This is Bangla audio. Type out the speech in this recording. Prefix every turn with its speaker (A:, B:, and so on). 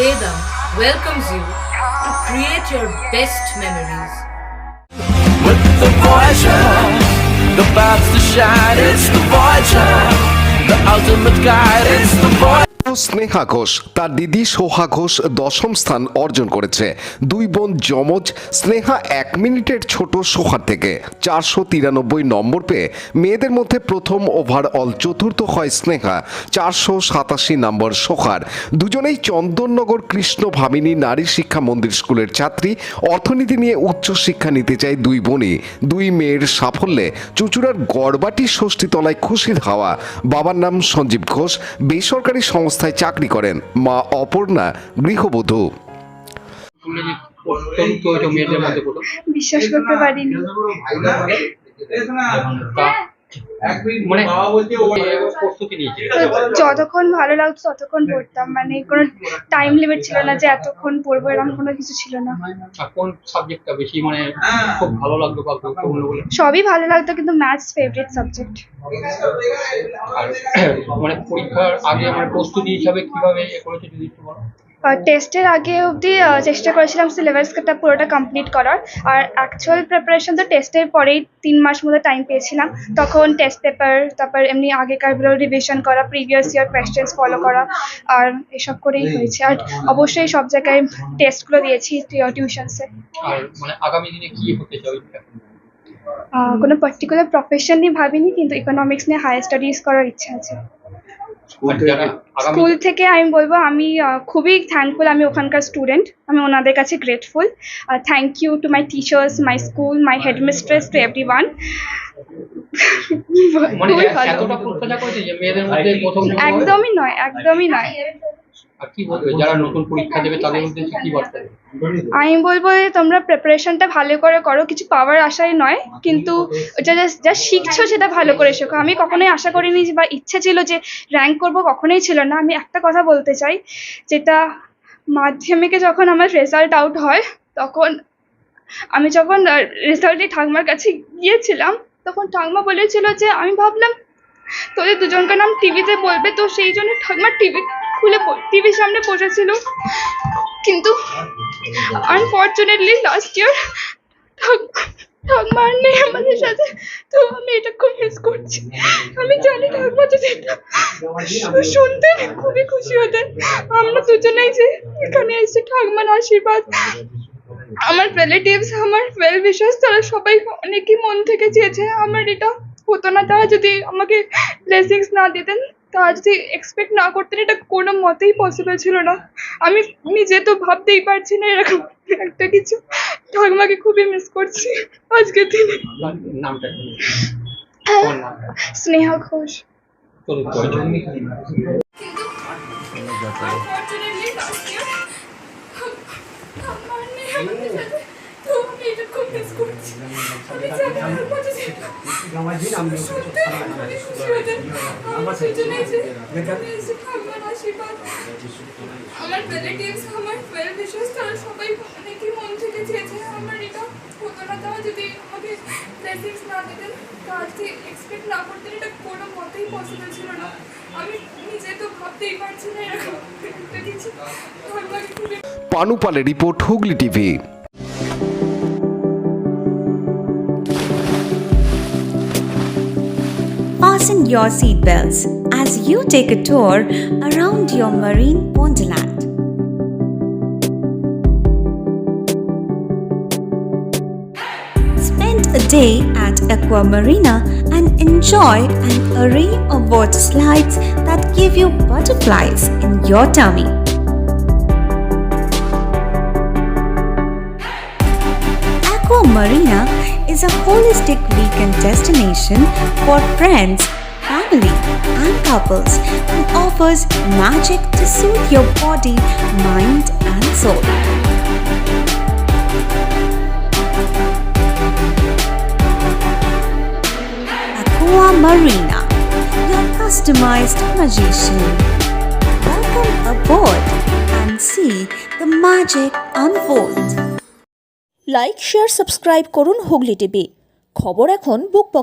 A: Vedam welcomes you to create your best memories.
B: With the Voyager, the paths to shine, it's the Voyager, the ultimate guide, it's the Voyager.
C: Sneha Ghosh তার দিদি সোহা ঘোষ 10ম স্থান অর্জন করেছে। দুই বোন যমজ। স্নেহা 1 মিনিটের ছোট সোহার থেকে। 493 নম্বর পেয়ে মেয়েদের মধ্যে প্রথম ওভারঅল চতুর্থ হয় স্নেহা। 487 নম্বর সোহার। দুজনেই চন্দননগর কৃষ্ণ ভামিনী নারী শিক্ষা মন্দির স্কুলের ছাত্রী। অর্থনীতি নিয়ে উচ্চ শিক্ষা নিতে চায় দুই বোনই। দুই মেয়ের সাফল্যে চুঁচুড়ার গড়বাটি ষষ্ঠীতলায় খুশির হাওয়া। বাবার নাম সঞ্জীব ঘোষ, বেসরকারি সংস্থায় চাকরি করেন। মা অপর্ণা গৃহবধূ।
D: বিশ্বাস করতে পারিনি। যতক্ষণ ভালো লাগতো ততক্ষণ পড়তাম, মানে কোনো টাইম লিমিট ছিল না যে এতক্ষণ পড়বো, এরকম কোনো কিছু ছিল না।
E: কোন সাবজেক্টটা বেশি মানে খুব ভালো লাগতো বা গুরুত্বপূর্ণ বলে?
D: সবই ভালো লাগতো, কিন্তু ম্যাথস ফেভারিট সাবজেক্ট।
E: আর মানে পরীক্ষার আগে মানে প্রস্তুতি হিসাবে কিভাবে করেছো যদি একটু বলো?
D: টেস্টের আগে অবধি চেষ্টা করেছিলাম সিলেবাসটা পুরোটা কমপ্লিট করার, আর অ্যাকচুয়াল প্রিপারেশন তো টেস্টের পরেই 3 মাস মতো টাইম পেয়েছিলাম। তখন টেস্ট পেপার, তারপর এমনি আগেকারগুলো রিভিশন করা, প্রিভিয়াস ইয়ার কোয়েশ্চেন্স ফলো করা, আর এসব করেই হয়েছে। আর অবশ্যই সব জায়গায় টেস্টগুলো দিয়েছি টিউশনসে।
E: আর মানে আগামী দিনে কি হতে চাও?
D: কোনো পার্টিকুলার প্রফেশন নিয়ে ভাবিনি, কিন্তু ইকোনমিক্স নিয়ে হায়ার স্টাডিজ করার ইচ্ছা আছে। স্কুল থেকে আমি বলবো আমি খুবই থ্যাঙ্কফুল, আমি ওখানকার স্টুডেন্ট, আমি ওনাদের কাছে grateful. Thank you to my teachers, my school, my headmistress, to everyone. একদমই নয়, একদমই নয়।
E: যারা নতুন পরীক্ষা দেবে তাদের উদ্দেশ্যে কি বার্তা?
D: আমি বলবো যে তোমরা প্রিপারেশনটা ভালো করে করো, কিছু পাওয়ার আশায় নয়, কিন্তু যা শিখছো সেটা ভালো করে শেখো। আমি কখনোই আশা করিনি বা ইচ্ছে ছিল যে র্যাঙ্ক করবো, কখনোই ছিল না। আমি একটা কথা বলতে চাই, যেটা মাধ্যমিকে যখন আমার রেজাল্ট আউট হয়, তখন আমি যখন রেজাল্টে ঠাকুমার কাছে গিয়েছিলাম, তখন ঠাকুমা বলেছিল যে, আমি ভাবলাম তোদের দুজনকার নাম টিভিতে বলবে, তো সেই জন্য ঠাকুমা টিভি খুলে টিভির সামনে বসেছিল। কিন্তু আনফর্চুনেটলি লাস্ট ইয়ার ঠাকুমা নেই আমাদের সাথে, তো আমি এটা খুব মিস করছি। আমি জানি ঠাকুমা যদি শুনতেন খুবই খুশি হতেন। আমরা দুজনেই যে এখানে এসে ঠাকুমার আশীর্বাদ, আমার রিলেটিভস, আমার ওয়েল উইশার্স, তারা সবাই অনেকই মন থেকে চেয়েছে আমার এটা হতো না। তারা যদি আমাকে ব্লেসিংস না দিতেন, তারা যদি এক্সপেক্ট না করতেন, এটা কোনো মতেই পসিবল ছিল না। আমি নিজে তো ভাবতেই পারছি না এরকম একটা কিছু। ঠাকুমাকে খুবই মিস করছি আজকের দিনে। স্নেহা ঘোষ।
F: আমার রিলেটিভস, আমার ওয়েল উইশার্স, তারা সবাই অনেকই মন থেকে চেয়েছে আমার এটা হতো না। তারা যদি আমাকে ব্লেসিংস না দিতেন, তারা যদি এক্সপেক্ট না করতেন, এটা কোনো মতেই পসিবল ছিল না। আমি নিজে তো ভাবতেই পারছি না এরকম একটা কিছু।
C: পানুপালের report, Hooghly TV.
G: Fasten your seatbelts as you take a tour around your marine wonderland. Spend a day at Aqua Marina and enjoy an array of water slides that give you butterflies in your tummy. Aqua Marina is a holistic weekend destination for friends, family, and couples and offers magic to soothe your body, mind, and soul. Aqua Marina, your customized magician. Welcome aboard and see the magic unfold.
H: Like, share, subscribe করুন হুগলি টিভি। খবর এখন বুক পকেটে।